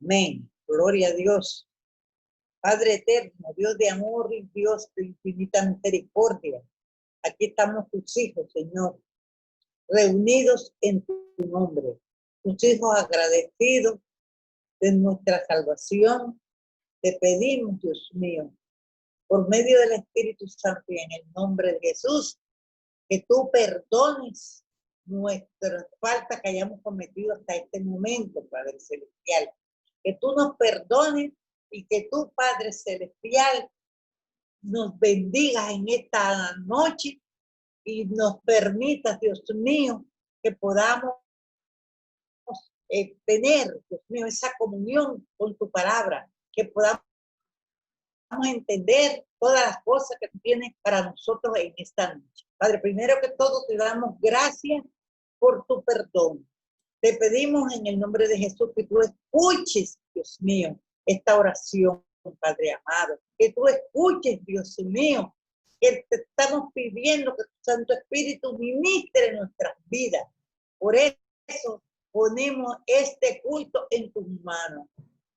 Amén. Gloria a Dios. Padre eterno, Dios de amor y Dios de infinita misericordia. Aquí estamos tus hijos, Señor, reunidos en tu nombre. Tus hijos agradecidos de nuestra salvación. Te pedimos, Dios mío, por medio del Espíritu Santo y en el nombre de Jesús, que tú perdones nuestras faltas que hayamos cometido hasta este momento, Padre Celestial. Que tú nos perdones y que tú, Padre Celestial, nos bendigas en esta noche y nos permitas, Dios mío, que podamos tener, Dios mío, esa comunión con tu palabra, que podamos entender todas las cosas que tú tienes para nosotros en esta noche. Padre, primero que todo te damos gracias por tu perdón. Te pedimos en el nombre de Jesús que tú escuches, Dios mío, esta oración, Padre amado. Que tú escuches, Dios mío, que te estamos pidiendo que tu Santo Espíritu ministre en nuestras vidas. Por eso ponemos este culto en tus manos.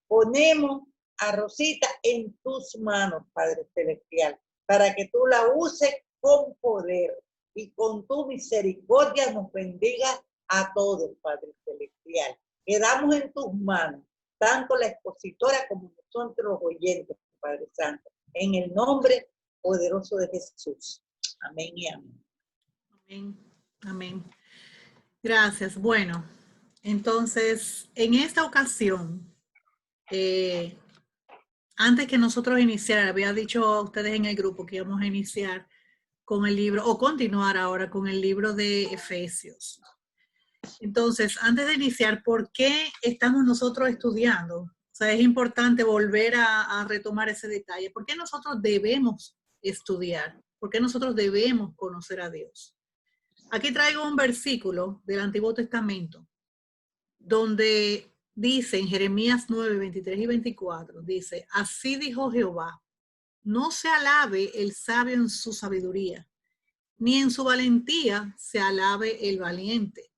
Ponemos a Rosita en tus manos, Padre Celestial, para que tú la uses con poder y con tu misericordia nos bendiga a todos, Padre Celestial. Quedamos en tus manos, tanto la expositora como nosotros los oyentes, Padre Santo, en el nombre poderoso de Jesús. Amén y amén. Amén. Amén. Gracias. Bueno, entonces, en esta ocasión, antes que nosotros iniciar, había dicho a ustedes en el grupo que íbamos a iniciar con el libro, o continuar ahora con el libro de Efesios. Entonces, antes de iniciar, ¿por qué estamos nosotros estudiando? O sea, es importante volver a retomar ese detalle. ¿Por qué nosotros debemos estudiar? ¿Por qué nosotros debemos conocer a Dios? Aquí traigo un versículo del Antiguo Testamento, donde dice en Jeremías 9, 23 y 24, dice, así dijo Jehová, no se alabe el sabio en su sabiduría, ni en su valentía se alabe el valiente,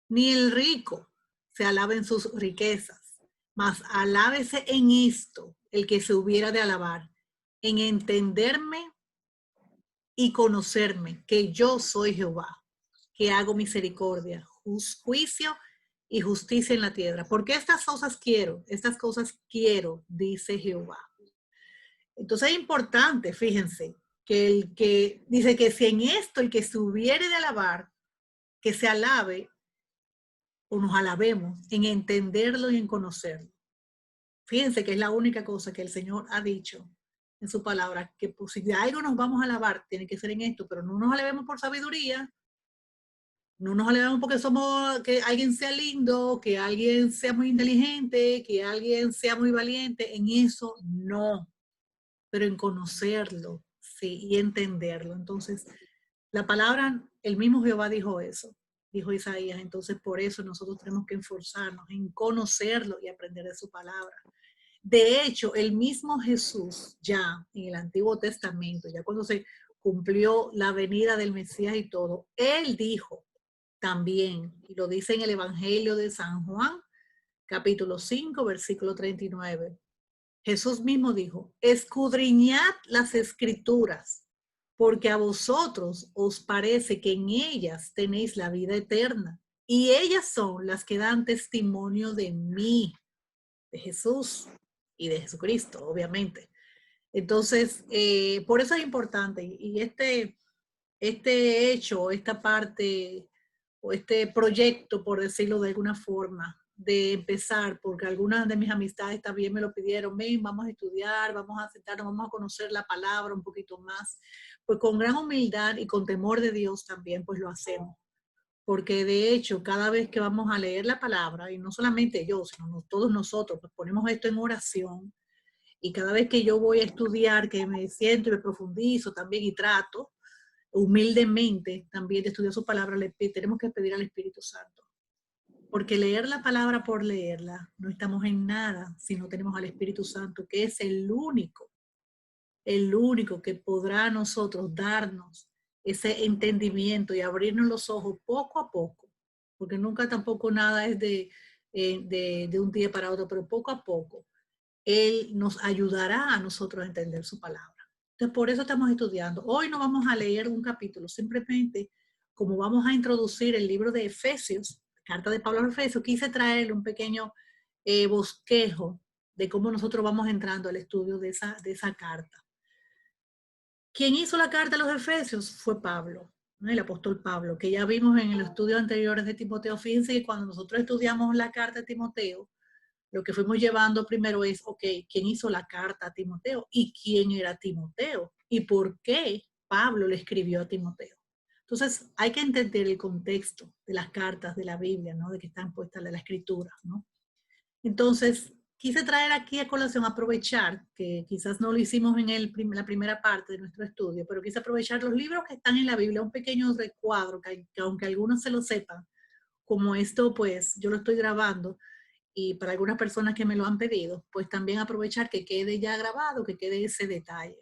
ni el rico se alabe en sus riquezas, mas alábese en esto el que se hubiera de alabar, en entenderme y conocerme, que yo soy Jehová, que hago misericordia, juicio y justicia en la tierra. Porque estas cosas quiero, dice Jehová. Entonces es importante, fíjense, que el que dice que si en esto el que se hubiere de alabar, que se alabe o nos alabemos en entenderlo y en conocerlo. Fíjense que es la única cosa que el Señor ha dicho en su palabra, que pues, si de algo nos vamos a alabar, tiene que ser en esto, pero no nos alabemos por sabiduría, no nos alabemos porque que alguien sea lindo, que alguien sea muy inteligente, que alguien sea muy valiente, en eso no, pero en conocerlo, sí, y entenderlo. Entonces, la palabra, el mismo Jehová dijo eso, dijo Isaías, entonces por eso nosotros tenemos que esforzarnos en conocerlo y aprender de su palabra. De hecho, el mismo Jesús ya en el Antiguo Testamento, ya cuando se cumplió la venida del Mesías y todo, él dijo también, y lo dice en el Evangelio de San Juan, capítulo 5, versículo 39. Jesús mismo dijo, escudriñad las escrituras, porque a vosotros os parece que en ellas tenéis la vida eterna, y ellas son las que dan testimonio de mí, de Jesús y de Jesucristo, obviamente. Entonces, por eso es importante, y este hecho, esta parte, o este proyecto, por decirlo de alguna forma, de empezar, porque algunas de mis amistades también me lo pidieron, ven, vamos a estudiar, vamos a sentarnos, vamos a conocer la palabra un poquito más, pues con gran humildad y con temor de Dios también, pues lo hacemos. Porque de hecho, cada vez que vamos a leer la palabra, y no solamente yo, sino todos nosotros, pues ponemos esto en oración, y cada vez que yo voy a estudiar, que me siento y me profundizo también y trato, humildemente también de estudiar su palabra, tenemos que pedir al Espíritu Santo. Porque leer la palabra por leerla, no estamos en nada si no tenemos al Espíritu Santo, que es el único que podrá a nosotros darnos ese entendimiento y abrirnos los ojos poco a poco, porque nunca tampoco nada es de de un día para otro, pero poco a poco Él nos ayudará a nosotros a entender su palabra. Entonces, por eso estamos estudiando. Hoy no vamos a leer un capítulo, simplemente como vamos a introducir el libro de Efesios, carta de Pablo a Efesios, quise traerle un pequeño bosquejo de cómo nosotros vamos entrando al estudio de esa carta. Quien hizo la carta a los Efesios fue Pablo, ¿no? El apóstol Pablo, que ya vimos en los estudios anteriores de Timoteo. Fíjense que cuando nosotros estudiamos la carta de Timoteo, lo que fuimos llevando primero es, ok, ¿quién hizo la carta a Timoteo? ¿Y quién era Timoteo? ¿Y por qué Pablo le escribió a Timoteo? Entonces, hay que entender el contexto de las cartas de la Biblia, ¿no? De que están puestas de la escritura, ¿no? Entonces, quise traer aquí a colación, aprovechar, que quizás no lo hicimos en la primera parte de nuestro estudio, pero quise aprovechar los libros que están en la Biblia, un pequeño recuadro, que aunque algunos se lo sepan, como esto, pues, yo lo estoy grabando, y para algunas personas que me lo han pedido, pues también aprovechar que quede ya grabado, que quede ese detalle.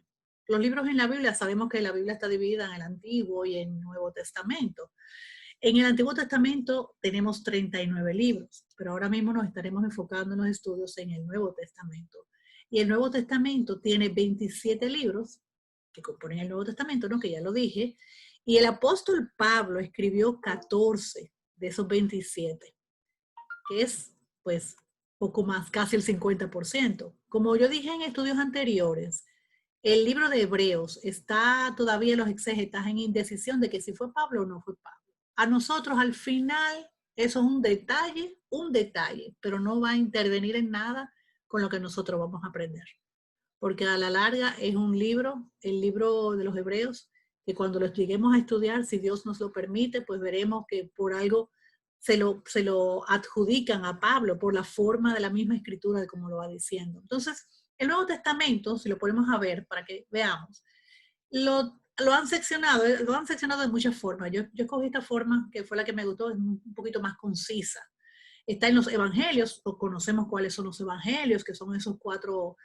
Los libros en la Biblia, sabemos que la Biblia está dividida en el Antiguo y en el Nuevo Testamento. En el Antiguo Testamento tenemos 39 libros, pero ahora mismo nos estaremos enfocando en los estudios en el Nuevo Testamento. Y el Nuevo Testamento tiene 27 libros que componen el Nuevo Testamento, ¿no? Que ya lo dije, y el apóstol Pablo escribió 14 de esos 27, que es pues poco más, casi el 50%. Como yo dije en estudios anteriores, el libro de Hebreos está todavía los exégetas en indecisión de que si fue Pablo o no fue Pablo. A nosotros al final eso es un detalle, pero no va a intervenir en nada con lo que nosotros vamos a aprender. Porque a la larga es un libro, el libro de los Hebreos, que cuando lo lleguemos a estudiar, si Dios nos lo permite, pues veremos que por algo se lo adjudican a Pablo por la forma de la misma escritura de como lo va diciendo. Entonces, el Nuevo Testamento, si lo ponemos a ver para que veamos, lo han seccionado de muchas formas. Yo escogí esta forma que fue la que me gustó, es un poquito más concisa. Está en los evangelios, o conocemos cuáles son los evangelios, que son esos 4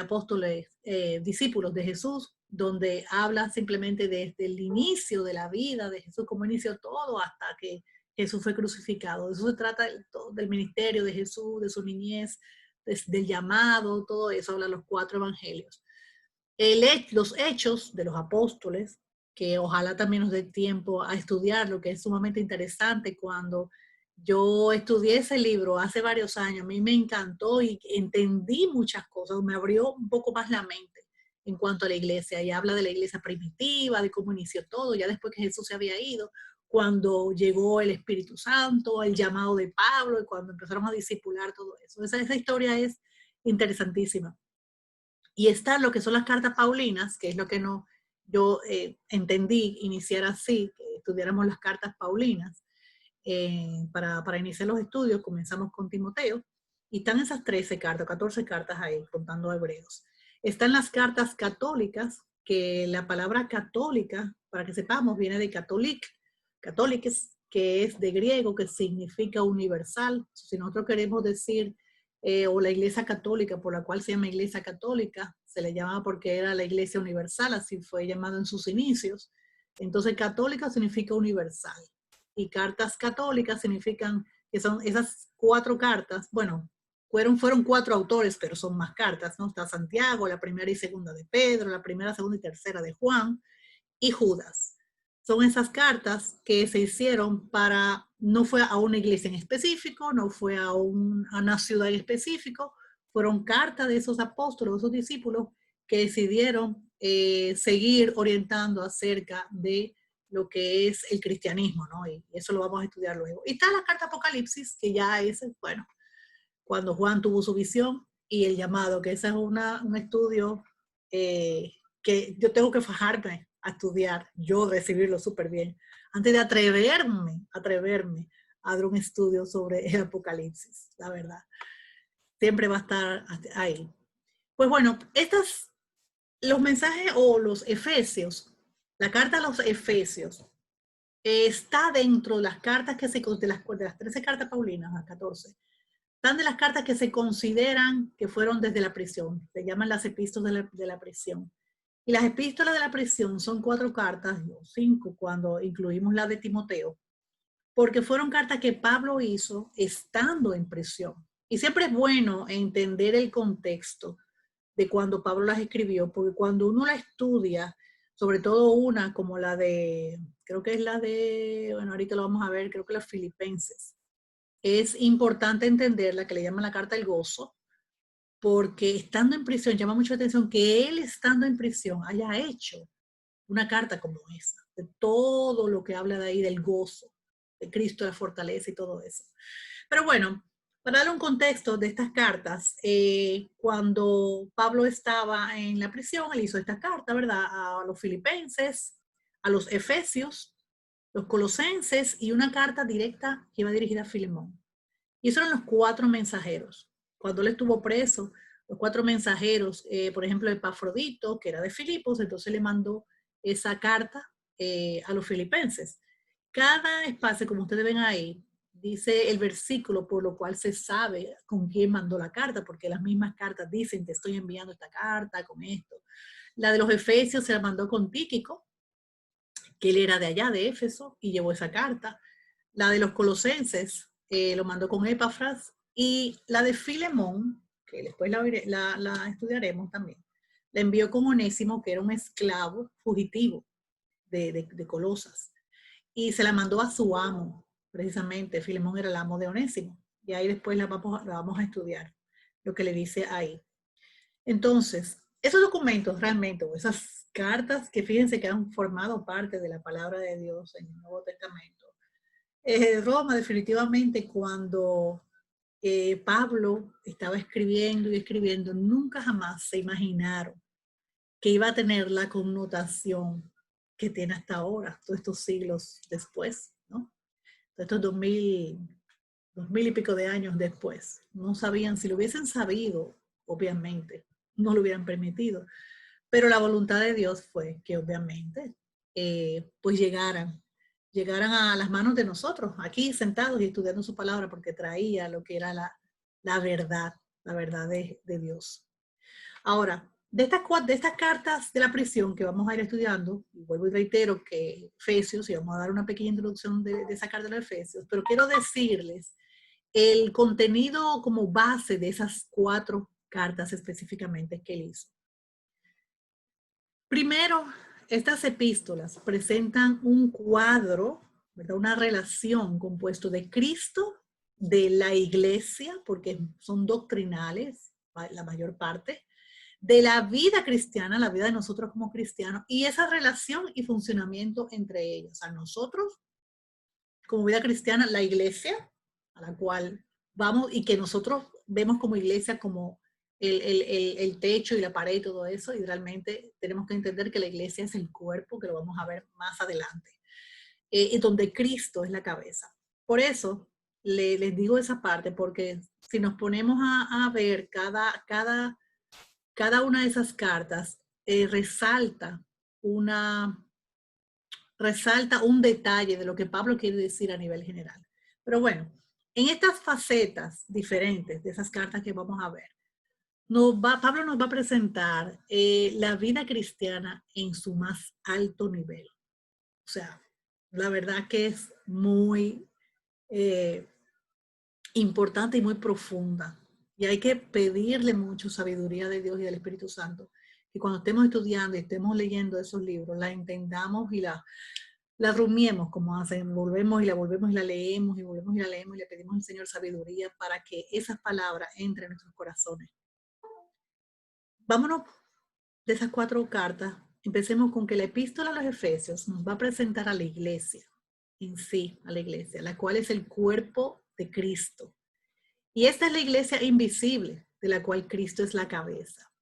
apóstoles, discípulos de Jesús, donde habla simplemente desde el inicio de la vida de Jesús, cómo inició todo hasta que Jesús fue crucificado. De eso se trata del ministerio de Jesús, de su niñez, del llamado, todo eso habla los 4 evangelios. Los hechos de los apóstoles, que ojalá también nos dé tiempo a estudiarlo, que es sumamente interesante. Cuando yo estudié ese libro hace varios años, a mí me encantó y entendí muchas cosas, me abrió un poco más la mente en cuanto a la iglesia, y habla de la iglesia primitiva, de cómo inició todo, ya después que Jesús se había ido, cuando llegó el Espíritu Santo, el llamado de Pablo, y cuando empezaron a discipular todo eso. Esa historia es interesantísima. Y está lo que son las cartas paulinas, que es lo que yo entendí iniciar así, que estudiáramos las cartas paulinas. Para iniciar los estudios comenzamos con Timoteo, y están esas 13 cartas, 14 cartas ahí, contando Hebreos. Están las cartas católicas, que la palabra católica, para que sepamos, viene de católiques, que es de griego, que significa universal. Si nosotros queremos decir, o la iglesia católica, por la cual se llama iglesia católica, se le llamaba porque era la iglesia universal, así fue llamado en sus inicios. Entonces católica significa universal, y cartas católicas significan que son esas 4 cartas. Bueno, fueron 4 autores, pero son más cartas, ¿no? Está Santiago, la primera y segunda de Pedro, la primera, segunda y tercera de Juan, y Judas. Son esas cartas que se hicieron no fue a una iglesia en específico, no fue a una ciudad en específico, fueron cartas de esos apóstoles, de esos discípulos, que decidieron seguir orientando acerca de lo que es el cristianismo, ¿no? Y eso lo vamos a estudiar luego. Y está la carta Apocalipsis, que ya es, bueno, cuando Juan tuvo su visión y el llamado, que ese es un estudio que yo tengo que fajarme a estudiar, yo recibirlo súper bien, antes de atreverme a dar un estudio sobre el Apocalipsis, la verdad. Siempre va a estar ahí. Pues bueno, los mensajes o los Efesios, la carta a los Efesios, está dentro de las cartas de las 13 cartas paulinas, las 14, están de las cartas que se consideran que fueron desde la prisión, se llaman las epístolas de la prisión. Y las epístolas de la prisión son 4 cartas, o 5 cuando incluimos la de Timoteo, porque fueron cartas que Pablo hizo estando en prisión. Y siempre es bueno entender el contexto de cuando Pablo las escribió, porque cuando uno la estudia, sobre todo una como la de, creo que es la de, bueno, ahorita lo vamos a ver, creo que los Filipenses, es importante entender la que le llaman la carta del gozo, porque estando en prisión, llama mucho la atención que él estando en prisión haya hecho una carta como esa, de todo lo que habla de ahí del gozo, de Cristo, la fortaleza y todo eso. Pero bueno, para darle un contexto de estas cartas, cuando Pablo estaba en la prisión, él hizo esta carta, ¿verdad? A los filipenses, a los efesios, los colosenses y una carta directa que iba dirigida a Filemón. Y esos eran los 4 mensajeros. Cuando él estuvo preso, los 4 mensajeros, por ejemplo, Epafrodito, que era de Filipos, entonces le mandó esa carta a los filipenses. Cada espacio, como ustedes ven ahí, dice el versículo por lo cual se sabe con quién mandó la carta, porque las mismas cartas dicen, te estoy enviando esta carta con esto. La de los efesios se la mandó con Tíquico, que él era de allá, de Éfeso, y llevó esa carta. La de los colosenses lo mandó con Epafras, y la de Filemón, que después la estudiaremos también, la envió con Onésimo, que era un esclavo fugitivo de Colosas, y se la mandó a su amo, precisamente. Filemón era el amo de Onésimo, y ahí después la vamos a estudiar, lo que le dice ahí. Entonces, esos documentos realmente, o esas cartas que fíjense que han formado parte de la palabra de Dios en el Nuevo Testamento, Roma definitivamente cuando Pablo estaba escribiendo y escribiendo, nunca jamás se imaginaron que iba a tener la connotación que tiene hasta ahora, todos estos siglos después, ¿no? Estos 2000 y pico de años después. No sabían, si lo hubiesen sabido, obviamente, no lo hubieran permitido. Pero la voluntad de Dios fue que obviamente, pues llegaran a las manos de nosotros, aquí sentados y estudiando su palabra, porque traía lo que era la verdad de Dios. Ahora, de estas cartas de la prisión que vamos a ir estudiando, y vuelvo y reitero que Efesios, y vamos a dar una pequeña introducción de esa carta de los Efesios, pero quiero decirles el contenido como base de esas 4 cartas específicamente que él hizo. Primero, estas epístolas presentan un cuadro, ¿verdad? Una relación compuesto de Cristo, de la iglesia, porque son doctrinales, la mayor parte, de la vida cristiana, la vida de nosotros como cristianos, y esa relación y funcionamiento entre ellos. A nosotros, como vida cristiana, la iglesia, a la cual vamos y que nosotros vemos como iglesia como el techo y la pared y todo eso, y realmente tenemos que entender que la iglesia es el cuerpo, que lo vamos a ver más adelante, y donde Cristo es la cabeza. Por eso les digo esa parte, porque si nos ponemos a ver cada una de esas cartas, resalta un detalle de lo que Pablo quiere decir a nivel general. Pero bueno, en estas facetas diferentes de esas cartas que vamos a ver, Pablo nos va a presentar la vida cristiana en su más alto nivel. O sea, la verdad que es muy importante y muy profunda. Y hay que pedirle mucho sabiduría de Dios y del Espíritu Santo. Que cuando estemos estudiando y estemos leyendo esos libros, la entendamos y la rumiemos, como hacen, volvemos y la leemos y volvemos y la leemos y le pedimos al Señor sabiduría para que esas palabras entren en nuestros corazones. Vámonos de esas 4 cartas. Empecemos con que la epístola a los Efesios nos va a presentar a la iglesia en sí, a la iglesia, la cual es el cuerpo de Cristo. Y esta es la iglesia invisible, de la cual Cristo es la cabeza.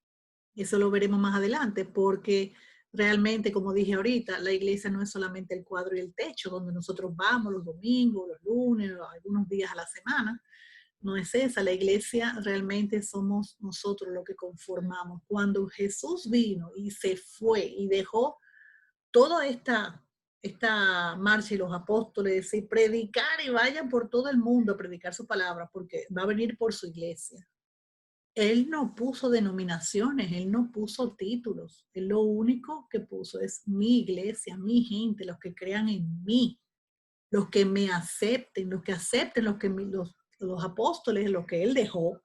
Eso lo veremos más adelante, porque realmente, como dije ahorita, la iglesia no es solamente el cuadro y el techo, donde nosotros vamos los domingos, los lunes, algunos días a la semana. No es esa, la iglesia realmente somos nosotros lo que conformamos. Cuando Jesús vino y se fue y dejó toda esta marcha y los apóstoles, decir, predicar y vayan por todo el mundo a predicar su palabra, porque va a venir por su iglesia. Él no puso denominaciones, él no puso títulos. Él lo único que puso es mi iglesia, mi gente, los que crean en mí, los que me acepten, los que acepten los apóstoles, los que él dejó,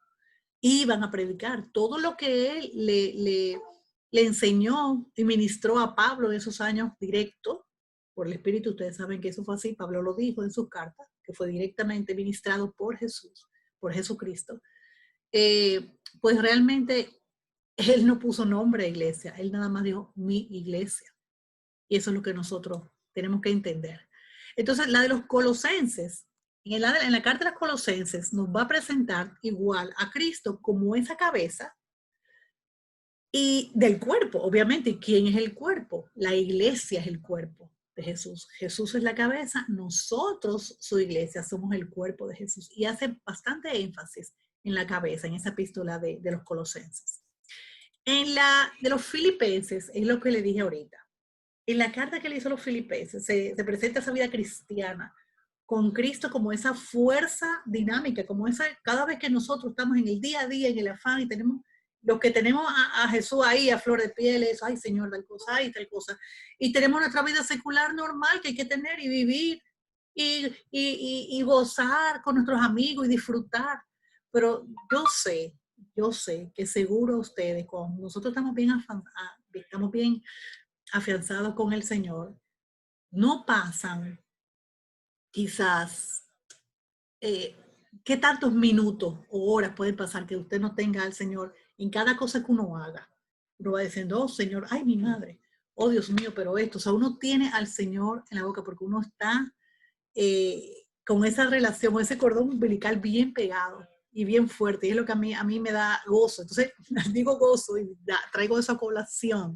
iban a predicar. Todo lo que él le enseñó y ministró a Pablo en esos años directo, por el Espíritu, ustedes saben que eso fue así, Pablo lo dijo en sus cartas, que fue directamente ministrado por Jesús, por Jesucristo. Pues realmente él no puso nombre a iglesia, él nada más dijo mi iglesia. Y eso es lo que nosotros tenemos que entender. Entonces, la de los colosenses, en la carta de los colosenses nos va a presentar igual a Cristo como esa cabeza y del cuerpo, obviamente. ¿Quién es el cuerpo? La iglesia es el cuerpo de Jesús. Jesús es la cabeza, nosotros, su iglesia, somos el cuerpo de Jesús. Y hace bastante énfasis en la cabeza, en esa epístola de los colosenses. En la de los filipenses, es lo que le dije ahorita. En la carta que le hizo a los filipenses se presenta esa vida cristiana con Cristo como esa fuerza dinámica, como esa, cada vez que nosotros estamos en el día a día, en el afán, y tenemos los que tenemos a Jesús ahí a flor de piel, eso, ay Señor, tal cosa, ay tal cosa, y tenemos nuestra vida secular normal que hay que tener y vivir y gozar con nuestros amigos y disfrutar. Pero yo sé que seguro ustedes, cuando nosotros estamos bien afianzados con el Señor, no pasan quizás qué tantos minutos o horas pueden pasar que usted no tenga al Señor en cada cosa que uno haga. Uno va diciendo, oh Señor, ay mi madre, oh Dios mío, pero esto, o sea, uno tiene al Señor en la boca porque uno está con esa relación, con ese cordón umbilical bien pegado y bien fuerte, y es lo que a mí me da gozo. Entonces, digo gozo y traigo esa colación,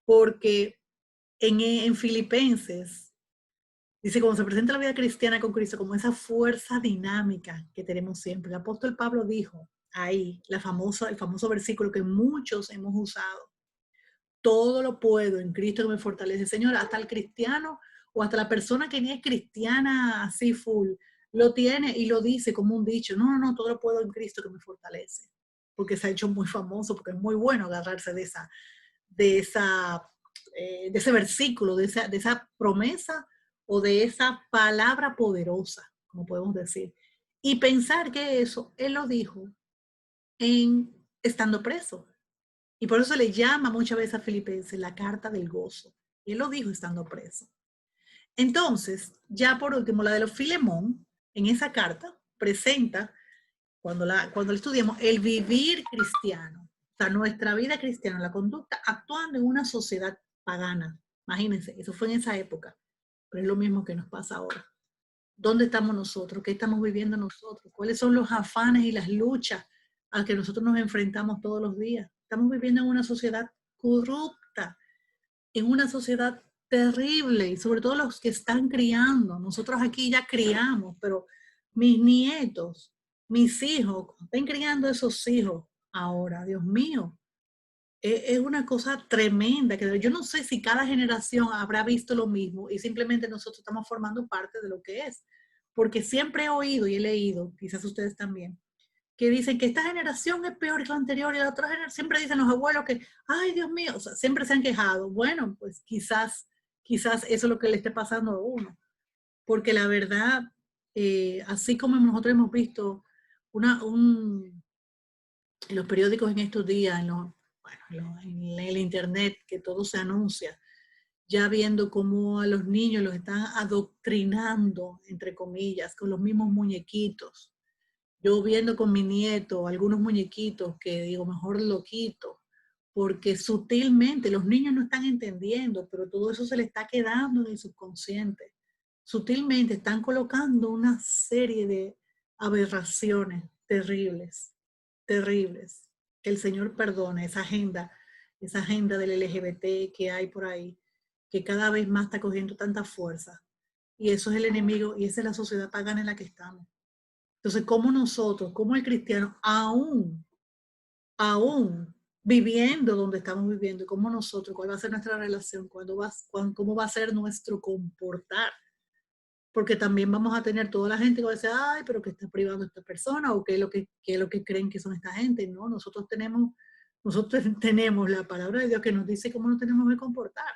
porque en Filipenses dice, como se presenta la vida cristiana con Cristo, como esa fuerza dinámica que tenemos siempre. El apóstol Pablo dijo ahí, el famoso versículo que muchos hemos usado: todo lo puedo en Cristo que me fortalece. Señor, hasta el cristiano o hasta la persona que ni es cristiana así full, lo tiene y lo dice como un dicho: no, todo lo puedo en Cristo que me fortalece. Porque se ha hecho muy famoso, porque es muy bueno agarrarse de ese versículo, de esa promesa o de esa palabra poderosa, como podemos decir. Y pensar que eso, él lo dijo estando preso. Y por eso se le llama muchas veces a Filipenses la carta del gozo. Y él lo dijo estando preso. Entonces, ya por último, la de los Filemón, en esa carta, presenta, cuando la estudiamos, el vivir cristiano. O sea, nuestra vida cristiana, la conducta, actuando en una sociedad pagana. Imagínense, eso fue en esa época. Pero es lo mismo que nos pasa ahora. ¿Dónde estamos nosotros? ¿Qué estamos viviendo nosotros? ¿Cuáles son los afanes y las luchas a que nosotros nos enfrentamos todos los días? Estamos viviendo en una sociedad corrupta, en una sociedad terrible, y sobre todo los que están criando. Nosotros aquí ya criamos, pero mis nietos, mis hijos, están criando esos hijos ahora, Dios mío. Es una cosa tremenda, que yo no sé si cada generación habrá visto lo mismo y simplemente nosotros estamos formando parte de lo que es. Porque siempre he oído y he leído, quizás ustedes también, que dicen que esta generación es peor que la anterior y la otra generación. Siempre dicen los abuelos que, ay Dios mío, o sea, siempre se han quejado. Bueno, pues quizás eso es lo que le esté pasando a uno. Porque la verdad, así como nosotros hemos visto en los periódicos en estos días, en el internet, que todo se anuncia, ya viendo cómo a los niños los están adoctrinando, entre comillas, con los mismos muñequitos. Yo viendo con mi nieto algunos muñequitos que digo, mejor lo quito, porque sutilmente los niños no están entendiendo, pero todo eso se le está quedando en el subconsciente. Sutilmente están colocando una serie de aberraciones terribles, terribles. Que el Señor perdone esa agenda del LGBT que hay por ahí, que cada vez más está cogiendo tanta fuerza. Y eso es el enemigo y esa es la sociedad pagana en la que estamos. Entonces, ¿cómo nosotros, como el cristiano, aún viviendo donde estamos viviendo, cómo nosotros, cuál va a ser nuestra relación, cómo va a ser nuestro comportar? Porque también vamos a tener toda la gente que va a decir, ay, pero que está privando a esta persona, o qué es lo que creen que son esta gente. No, nosotros tenemos la palabra de Dios que nos dice cómo nos tenemos que comportar.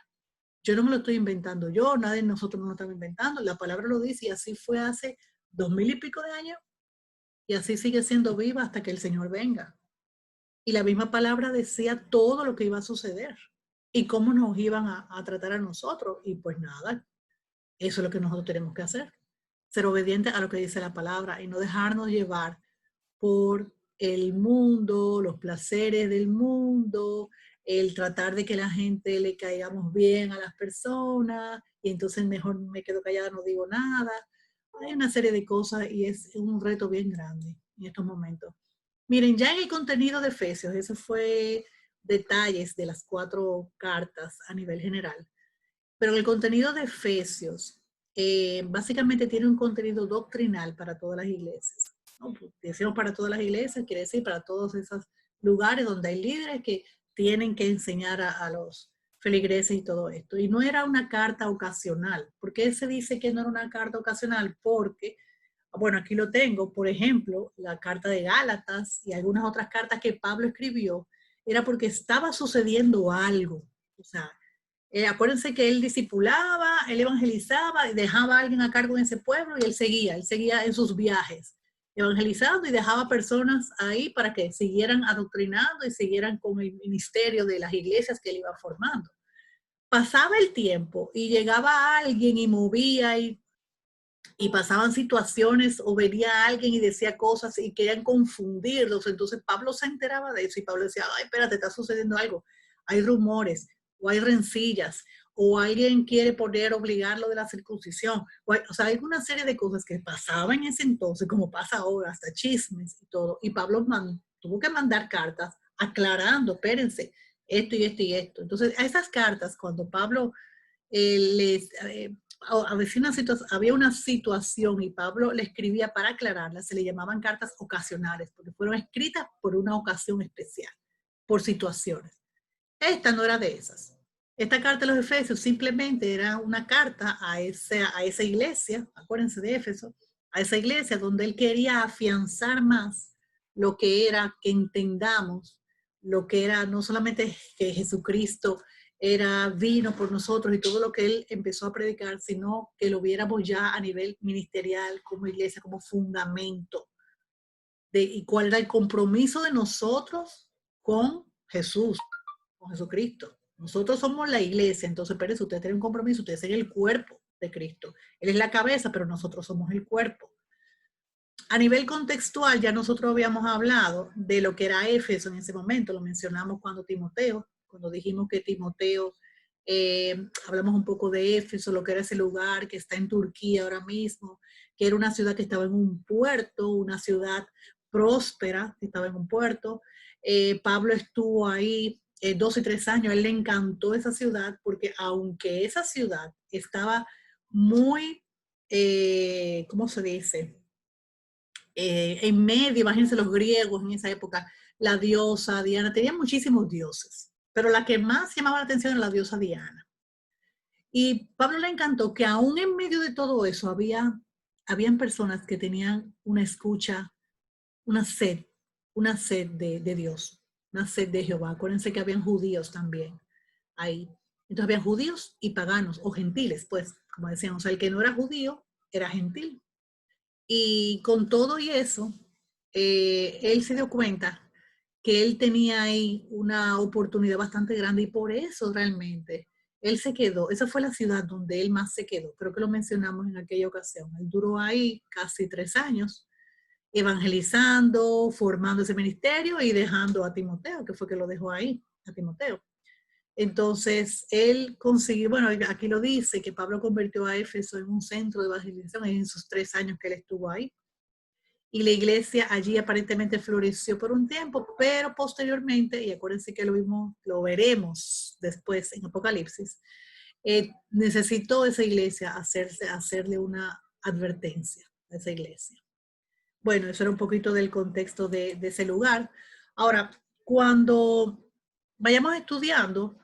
Yo no me lo estoy inventando yo, nadie de nosotros no lo estamos inventando. La palabra lo dice y así fue hace 2000 y pico de años y así sigue siendo viva hasta que el Señor venga. Y la misma palabra decía todo lo que iba a suceder y cómo nos iban a tratar a nosotros. Y pues nada, eso es lo que nosotros tenemos que hacer. Ser obedientes a lo que dice la palabra y no dejarnos llevar por el mundo, los placeres del mundo, el tratar de que la gente le caigamos bien a las personas y entonces mejor me quedo callada, no digo nada. Hay una serie de cosas y es un reto bien grande en estos momentos. Miren, ya en el contenido de Efesios, eso fue detalles de las 4 cartas a nivel general, pero el contenido de Efesios básicamente tiene un contenido doctrinal para todas las iglesias. ¿No? Decimos para todas las iglesias, quiere decir para todos esos lugares donde hay líderes que tienen que enseñar a los feligreses y todo esto. Y no era una carta ocasional. ¿Por qué se dice que no era una carta ocasional? Porque, bueno, aquí lo tengo, por ejemplo, la carta de Gálatas y algunas otras cartas que Pablo escribió, era porque estaba sucediendo algo. O sea, acuérdense que él discipulaba, él evangelizaba, dejaba a alguien a cargo en ese pueblo y él seguía en sus viajes, evangelizando y dejaba personas ahí para que siguieran adoctrinando y siguieran con el ministerio de las iglesias que él iba formando. Pasaba el tiempo y llegaba alguien y movía y pasaban situaciones o venía alguien y decía cosas y querían confundirlos. Entonces Pablo se enteraba de eso y Pablo decía, ay, espérate, está sucediendo algo. Hay rumores o hay rencillas o alguien quiere obligarlo de la circuncisión. O sea, hay una serie de cosas que pasaban en ese entonces, como pasa ahora, hasta chismes y todo. Y Pablo tuvo que mandar cartas aclarando, espérense, esto y esto y esto. Entonces, a esas cartas, cuando Pablo a veces había una situación y Pablo le escribía para aclararla, se le llamaban cartas ocasionales, porque fueron escritas por una ocasión especial, por situaciones. Esta no era de esas. Esta carta de los Efesios simplemente era una carta a esa iglesia, acuérdense de Éfeso, a esa iglesia donde él quería afianzar más lo que era, que entendamos lo que era no solamente que Jesucristo vino por nosotros y todo lo que él empezó a predicar, sino que lo viéramos ya a nivel ministerial, como iglesia, como fundamento y cuál era el compromiso de nosotros con Jesús, con Jesucristo. Nosotros somos la iglesia, entonces, pero si ustedes tienen un compromiso, ustedes son el cuerpo de Cristo. Él es la cabeza, pero nosotros somos el cuerpo. A nivel contextual, ya nosotros habíamos hablado de lo que era Éfeso en ese momento, lo mencionamos cuando dijimos que Timoteo, hablamos un poco de Éfeso, lo que era ese lugar que está en Turquía ahora mismo, que era una ciudad que estaba en un puerto, una ciudad próspera, que estaba en un puerto. Pablo estuvo ahí 2 y 3 años, a él le encantó esa ciudad porque aunque esa ciudad estaba muy, ¿cómo se dice? En medio, imagínense los griegos en esa época, la diosa Diana, tenía muchísimos dioses, pero la que más llamaba la atención era la diosa Diana. Y Pablo le encantó que aún en medio de todo eso habían personas que tenían una escucha, una sed de Dios, una sed de Jehová. Acuérdense que habían judíos también ahí. Entonces habían judíos y paganos, o gentiles, pues, como decían, o sea, el que no era judío era gentil. Y con todo y eso, él se dio cuenta que él tenía ahí una oportunidad bastante grande y por eso realmente él se quedó. Esa fue la ciudad donde él más se quedó. Creo que lo mencionamos en aquella ocasión. Él duró ahí casi 3 años evangelizando, formando ese ministerio y dejando a Timoteo, que fue que lo dejó ahí, a Timoteo. Entonces, él consiguió, bueno, aquí lo dice, que Pablo convirtió a Éfeso en un centro de evangelización en sus 3 años que él estuvo ahí. Y la iglesia allí aparentemente floreció por un tiempo, pero posteriormente, y acuérdense que lo veremos después en Apocalipsis, necesitó esa iglesia hacerle una advertencia a esa iglesia. Bueno, eso era un poquito del contexto de ese lugar. Ahora, cuando vayamos estudiando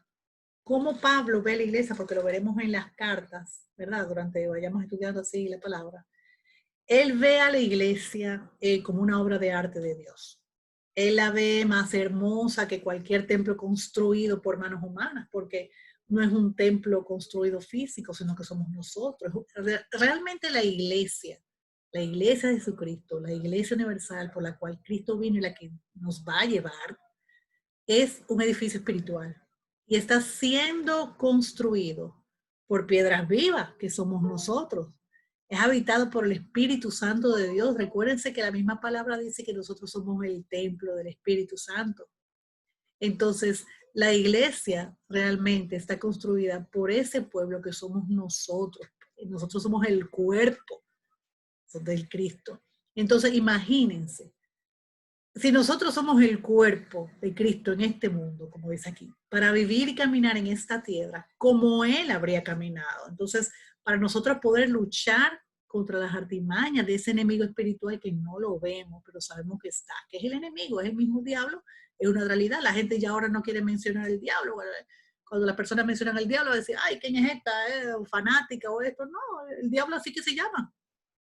cómo Pablo ve la iglesia, porque lo veremos en las cartas, ¿verdad? Vayamos estudiando así la palabra. Él ve a la iglesia como una obra de arte de Dios. Él la ve más hermosa que cualquier templo construido por manos humanas, porque no es un templo construido físico, sino que somos nosotros. Realmente la iglesia de Jesucristo, la iglesia universal por la cual Cristo vino y la que nos va a llevar, es un edificio espiritual y está siendo construido por piedras vivas, que somos nosotros. Es habitado por el Espíritu Santo de Dios. Recuérdense que la misma palabra dice que nosotros somos el templo del Espíritu Santo. Entonces, la iglesia realmente está construida por ese pueblo que somos nosotros. Nosotros somos el cuerpo del Cristo. Entonces, imagínense, si nosotros somos el cuerpo de Cristo en este mundo, como dice aquí, para vivir y caminar en esta tierra, como Él habría caminado. Entonces, para nosotros poder luchar contra las artimañas de ese enemigo espiritual que no lo vemos, pero sabemos que está, que es el enemigo, es el mismo diablo, es una realidad. La gente ya ahora no quiere mencionar el diablo. Cuando las personas mencionan el diablo, decir, ay, ¿quién es esta? ¿Fanática o esto? No, el diablo así que se llama.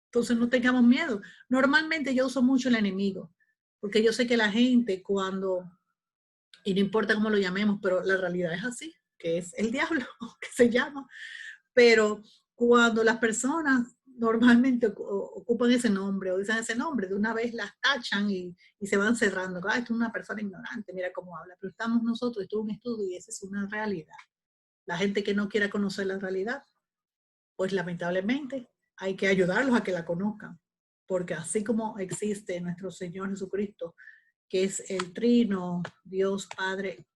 Entonces no tengamos miedo. Normalmente yo uso mucho el enemigo, porque yo sé que la gente cuando, y no importa cómo lo llamemos, pero la realidad es así, que es el diablo, que se llama. Pero cuando las personas normalmente ocupan ese nombre o dicen ese nombre, de una vez las tachan y se van cerrando. Ah, esto es una persona ignorante, mira cómo habla. Pero estamos nosotros, esto es un estudio y esa es una realidad. La gente que no quiera conocer la realidad, pues lamentablemente hay que ayudarlos a que la conozcan. Porque así como existe nuestro Señor Jesucristo, que es el trino, Dios, Padre,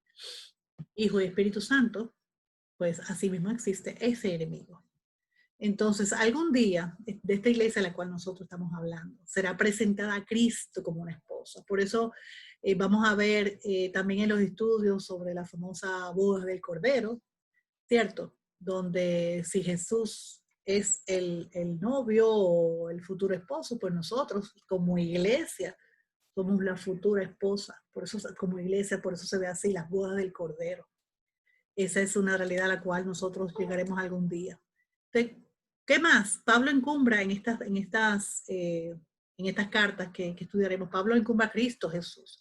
Hijo y Espíritu Santo, pues así mismo existe ese enemigo. Entonces, algún día de esta iglesia a la cual nosotros estamos hablando, será presentada a Cristo como una esposa. Por eso vamos a ver también en los estudios sobre la famosa boda del Cordero, ¿cierto? Donde si Jesús es el novio o el futuro esposo, pues nosotros como iglesia somos la futura esposa. Por eso como iglesia, por eso se ve así, las bodas del Cordero. Esa es una realidad a la cual nosotros llegaremos algún día. Entonces, ¿qué más? Pablo encumbra en estas cartas que estudiaremos. Pablo encumbra a Cristo Jesús,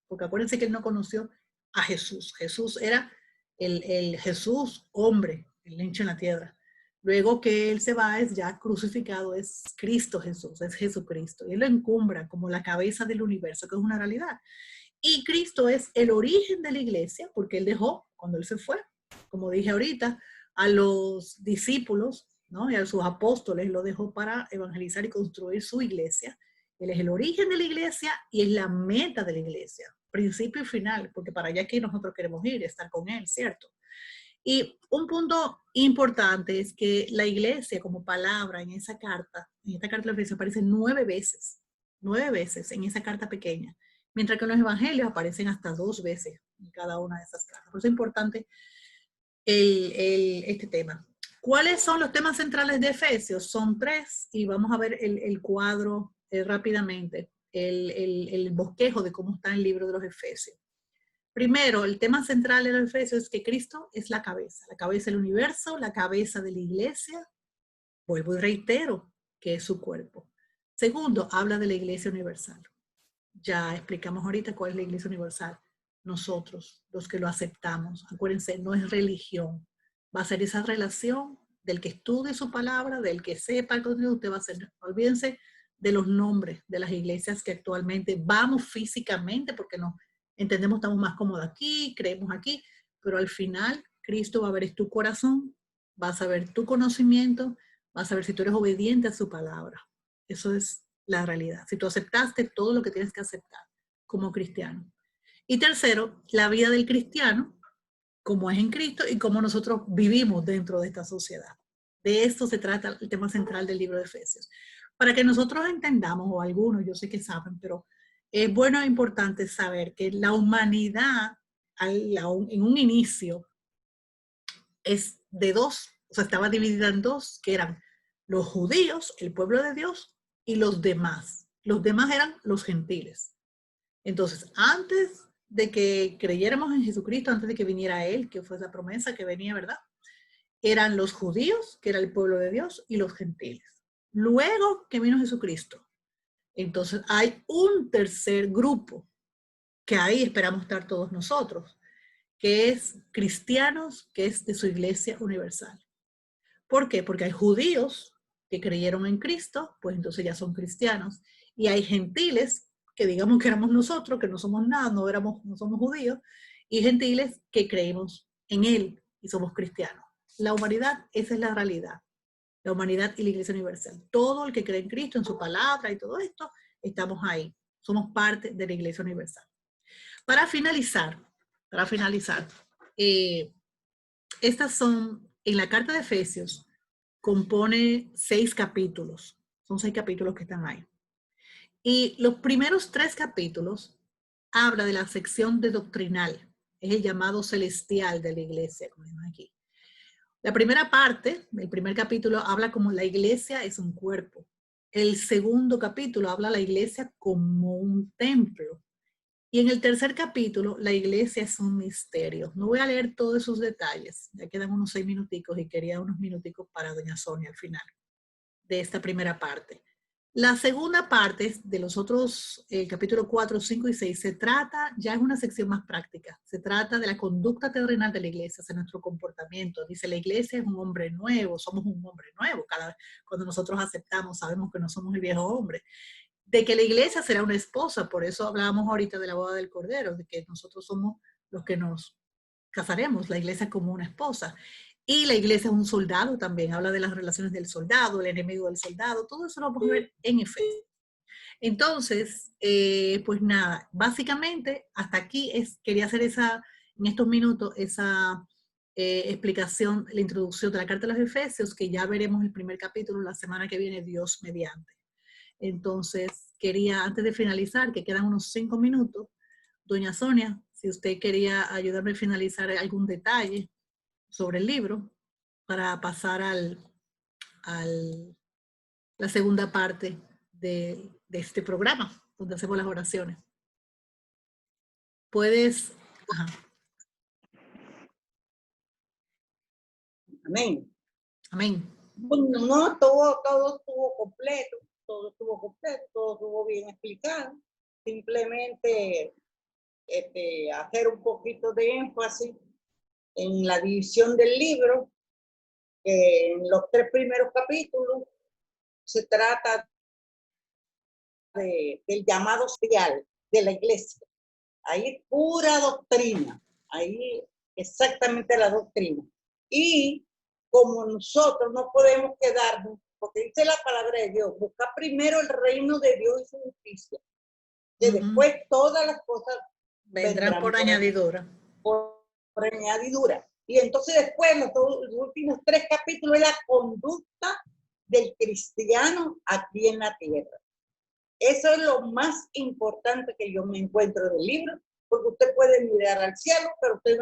porque acuérdense que él no conoció a Jesús. Jesús era el Jesús hombre, el hecho en la tierra. Luego que él se va, es ya crucificado, es Cristo Jesús, es Jesucristo. Y él lo encumbra como la cabeza del universo, que es una realidad. Y Cristo es el origen de la iglesia, porque él dejó, cuando él se fue, como dije ahorita, a los discípulos, ¿no? Y a sus apóstoles, lo dejó para evangelizar y construir su iglesia. Él es el origen de la iglesia y es la meta de la iglesia, principio y final, porque para allá que nosotros queremos ir, estar con él, ¿cierto? Y un punto importante es que la iglesia como palabra en esta carta de Efesios aparece 9 veces en esa carta pequeña, mientras que en los evangelios aparecen hasta 2 veces en cada una de esas cartas. Por eso es importante este tema. ¿Cuáles son los temas centrales de Efesios? Son 3 y vamos a ver el cuadro rápidamente, el bosquejo de cómo está el libro de los Efesios. Primero, el tema central de los Efesios es que Cristo es la cabeza del universo, la cabeza de la iglesia. Vuelvo y reitero que es su cuerpo. Segundo, habla de la iglesia universal. Ya explicamos ahorita cuál es la iglesia universal. Nosotros, los que lo aceptamos. Acuérdense, no es religión. Va a ser esa relación del que estudie su palabra, del que sepa el contenido, usted va a ser. Olvídense de los nombres de las iglesias que actualmente vamos físicamente porque no entendemos, estamos más cómodos aquí, creemos aquí, pero al final Cristo va a ver tu corazón, vas a ver tu conocimiento, vas a ver si tú eres obediente a su palabra. Eso es la realidad. Si tú aceptaste todo lo que tienes que aceptar como cristiano. Y tercero, la vida del cristiano, como es en Cristo y cómo nosotros vivimos dentro de esta sociedad. De esto se trata el tema central del libro de Efesios. Para que nosotros entendamos, o algunos, yo sé que saben, pero es bueno e importante saber que la humanidad en un inicio es de 2, o sea, estaba dividida en 2, que eran los judíos, el pueblo de Dios, y los demás. Los demás eran los gentiles. Entonces, antes de que creyéramos en Jesucristo, antes de que viniera Él, que fue esa promesa que venía, ¿verdad? Eran los judíos, que era el pueblo de Dios, y los gentiles. Luego que vino Jesucristo, entonces hay un tercer grupo, que ahí esperamos estar todos nosotros, que es cristianos, que es de su iglesia universal. ¿Por qué? Porque hay judíos que creyeron en Cristo, pues entonces ya son cristianos, y hay gentiles, que digamos que éramos nosotros, que no somos nada, no somos judíos, y gentiles que creímos en Él y somos cristianos. La humanidad, esa es la realidad. La humanidad y la Iglesia Universal. Todo el que cree en Cristo, en su palabra y todo esto, estamos ahí. Somos parte de la Iglesia Universal. Para finalizar, estas son, en la carta de Efesios, compone 6 capítulos. Son 6 capítulos que están ahí. Y los primeros 3 capítulos habla de la sección de doctrinal. Es el llamado celestial de la iglesia, como vemos aquí. La primera parte, el primer capítulo, habla como la iglesia es un cuerpo. El segundo capítulo habla de la iglesia como un templo. Y en el tercer capítulo, la iglesia es un misterio. No voy a leer todos esos detalles. Ya quedan unos 6 minuticos y quería unos minuticos para doña Sonia al final de esta primera parte. La segunda parte de los otros, capítulo 4, 5 y 6, se trata, ya es una sección más práctica, se trata de la conducta terrenal de la iglesia, de nuestro comportamiento. Dice, la iglesia es un hombre nuevo, somos un hombre nuevo. Cuando nosotros aceptamos, sabemos que no somos el viejo hombre. De que la iglesia será una esposa, por eso hablábamos ahorita de la boda del Cordero, de que nosotros somos los que nos casaremos, la iglesia como una esposa. Y la iglesia es un soldado también, habla de las relaciones del soldado, el enemigo del soldado, todo eso lo vamos a ver en Efesios. Entonces, pues nada, básicamente hasta aquí quería hacer en estos minutos esa explicación, la introducción de la carta de los Efesios, que ya veremos el primer capítulo la semana que viene, Dios mediante. Entonces, quería, antes de finalizar, que quedan unos 5 minutos, doña Sonia, si usted quería ayudarme a finalizar algún detalle sobre el libro para pasar la segunda parte de este programa, donde hacemos las oraciones. Puedes... Ajá. Amén. Amén. No, todo estuvo completo, todo estuvo bien explicado. Simplemente hacer un poquito de énfasis en la división del libro, que en los 3 primeros capítulos se trata del llamado social de la iglesia. Ahí pura doctrina, ahí exactamente la doctrina. Y como nosotros no podemos quedarnos, porque dice la palabra de Dios, busca primero el reino de Dios y su justicia, que después todas las cosas vendrán por añadidura. Por añadidura. Y entonces después, los últimos 3 capítulos, es la conducta del cristiano aquí en la tierra. Eso es lo más importante que yo me encuentro del libro, porque usted puede mirar al cielo, pero usted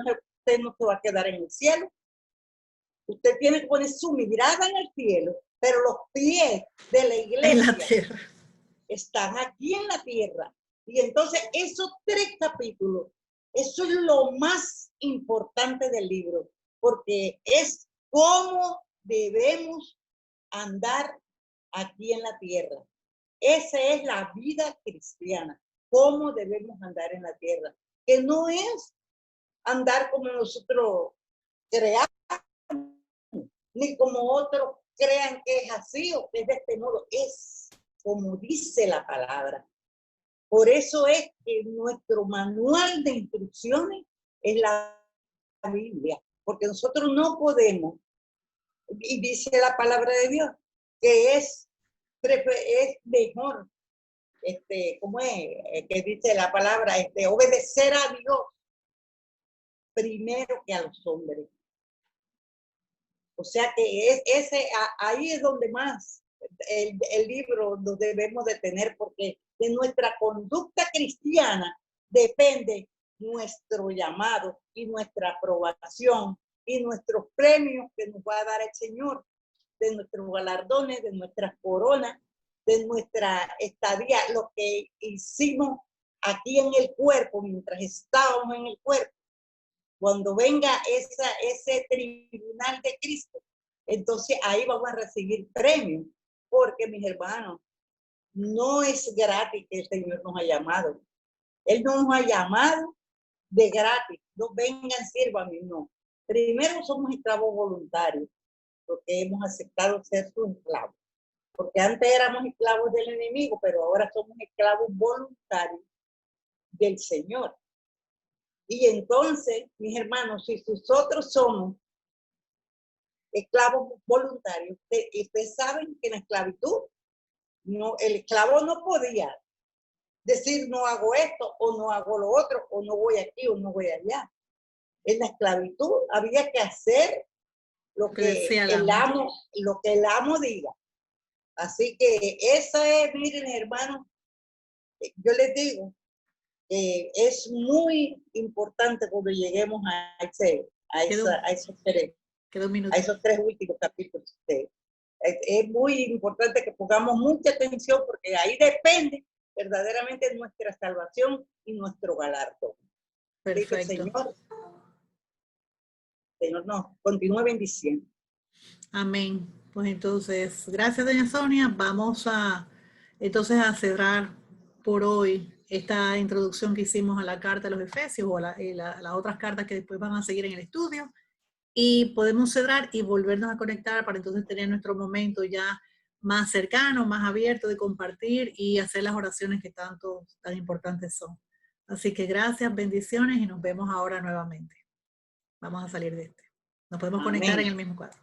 no se va a quedar en el cielo. Usted tiene que poner su mirada en el cielo, pero los pies de la iglesia están aquí en la tierra. Y entonces esos 3 capítulos, eso es lo más importante del libro, porque es cómo debemos andar aquí en la tierra. Esa es la vida cristiana, cómo debemos andar en la tierra, que no es andar como nosotros creamos, ni como otros crean que es así o que es de este modo, es como dice la palabra. Por eso es que nuestro manual de instrucciones es la Biblia, porque nosotros no podemos, y dice la palabra de Dios, que es mejor, ¿cómo es? Que dice la palabra, obedecer a Dios primero que a los hombres. O sea que ahí es donde más el libro nos debemos de tener, porque de nuestra conducta cristiana depende nuestro llamado y nuestra aprobación y nuestros premios que nos va a dar el Señor, de nuestros galardones, de nuestras coronas, de nuestra estadía, lo que hicimos aquí en el cuerpo mientras estábamos en el cuerpo. Cuando venga ese tribunal de Cristo, entonces ahí vamos a recibir premios, porque mis hermanos, no es gratis que el Señor nos ha llamado. Él no nos ha llamado de gratis, no vengan, sírvanme, no. Primero somos esclavos voluntarios, porque hemos aceptado ser sus esclavos. Porque antes éramos esclavos del enemigo, pero ahora somos esclavos voluntarios del Señor. Y entonces, mis hermanos, si nosotros somos esclavos voluntarios, ustedes saben que en la esclavitud, no, el esclavo no podía decir no hago esto, o no hago lo otro, o no voy aquí, o no voy allá. En la esclavitud había que hacer lo que el amo diga. Así que esa es, miren, hermanos, yo les digo que es muy importante cuando lleguemos a esos tres últimos capítulos. Es muy importante que pongamos mucha atención porque ahí depende verdaderamente nuestra salvación y nuestro galardón. Perfecto. Señor nos continúe bendiciendo. Amén. Pues entonces, gracias, doña Sonia. Vamos entonces a cerrar por hoy esta introducción que hicimos a la carta de los Efesios o las otras cartas que después van a seguir en el estudio. Y podemos cerrar y volvernos a conectar para entonces tener nuestro momento ya más cercano, más abierto de compartir y hacer las oraciones que tan importantes son. Así que gracias, bendiciones y nos vemos ahora nuevamente. Vamos a salir de este. Nos podemos conectar en el mismo cuadro.